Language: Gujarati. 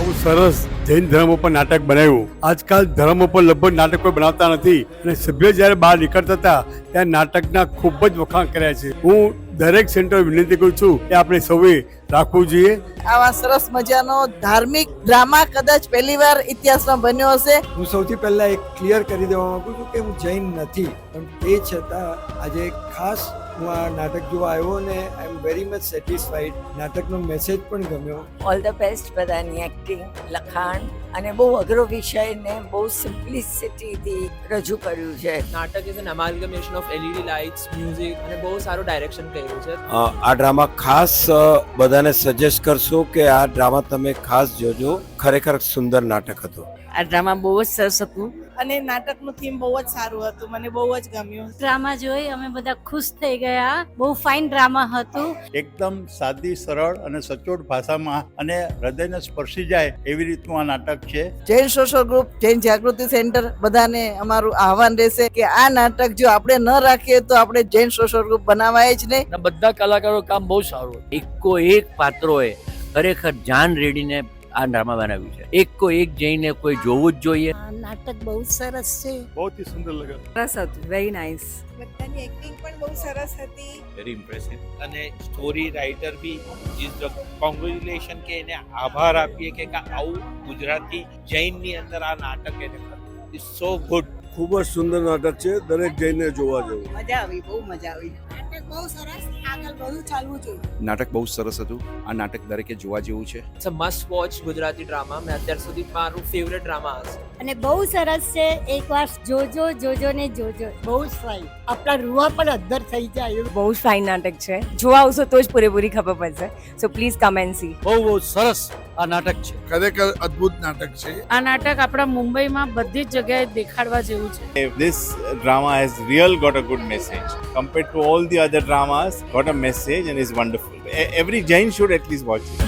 બહુ સરસ જૈન ધર્મ ઉપર નાટક બનાવ્યું. આજકાલ ધર્મ ઉપર લગભગ નાટક કોઈ બનાવતા નથી અને સભ્ય જ્યારે બહાર નીકળતા હતા ત્યારે નાટકના ખૂબ જ વખાણ કર્યા છે. હું દરેક સેન્ટર વિનંતી કરું છું કે આપણે સૌએ રાખવું જોઈએ. આવા સરસ મજાનો ધાર્મિક ડ્રામા કદાચ પહેલીવાર ઇતિહાસમાં બન્યો હશે. હું સૌથી પહેલા એક ક્લિયર કરી દેવા માંગુ છું કે હું જૈન નથી, પણ તે છતાં આજે ખાસ હું આ નાટક જોવા આવ્યો અને I am very much satisfied. નાટકનો મેસેજ પણ ગમ્યો. ઓલ ધ બેસ્ટ બધાની એક્ટિંગ, લખાણ અને બહુ અઘરો વિષયને બહુ સિમ્પ્લિસિટીથી રજૂ કર્યું છે. નાટક is an amalgamation of LED lights, music અને બહુ સારું ડાયરેક્શન કર્યું છે. આ ડ્રામા ખાસ બધાને સજેસ્ટ કરશો કે આ ડ્રામા તમે ખાસ જોજો. ખરેખર સુંદર નાટક હતું. આ ડ્રામા બહુ જ સરસ હતું અને નાટકનું થીમ બહુ જ સારું હતું, મને બહુ જ ગમ્યું. ડ્રામા જોઈ અમે બધા ખુશ થઈ ગયા. બહુ ફાઇન ડ્રામા હતું. એકદમ સાદી, સરળ અને સચોટ ભાષામાં અને હૃદયને સ્પર્શી જાય એવી રીતનું આ નાટક છે. જૈન સોશિયલ ગ્રુપ, જૈન જાગૃતિ સેન્ટર બધાને અમારું આહવાન રહેશે કે આ નાટક જો આપણે ન રાખીએ તો આપણે જૈન સોશિયલ ગ્રુપ બનાવાય જ નહીં. બધા કલાકારો કામ બહુ સારું. એકો એક પાત્રોએ ખરેખર જાન રેડીને આ ડ્રામા બનાવ્યું છે. એકો એક જઈને કોઈ જોવું જ જોઈએ. નાટક બહુ સરસ છે. બહુ જ સુંદર લગન. સરસ હતું, વેરી નાઇસ. બધાની એક્ટિંગ પણ બહુ સરસ હતી. Very impressive. અને story writer be is the congratulation કે એને આભાર આપીએ કે આવું ગુજરાતી જૈનની અંદર આ નાટક એને કર્યું. Is so good. ખૂબ જ સુંદર નાટક છે. દરેક જઈને જોવા જેવું. મજા આવી, બહુ મજા આવી. નાટક બહુ સરસ, આગળ બધું ચાલવું જોઈએ. નાટક બહુ સરસ હતું. આ નાટક દરેકે જોવા જેવું છે. It's a must watch Gujarati drama. મેં અત્યાર સુધી મારું ફેવરેટ ડ્રામા હશે. અને બહુ સરસ છે. એકવાર જોજો જોજો ને જોજો. બહુ જ ફાઇન. આપણા રૂવા પણ અદ્ધર થઈ જાય. બહુ જ ફાઇન નાટક છે. જોવા આવશો તો જ પૂરેપૂરી ખબર પડશે. So please come and see. બહુ સરસ આ નાટક છે. ખરેખર અદ્ભુત નાટક છે. આ નાટક આપણા મુંબઈમાં બધી જ જગ્યાએ દેખાડવા જેવું છે. This drama has real got a good message compared to all the other dramas. Got a message and is wonderful. Every Jain should at least watch it.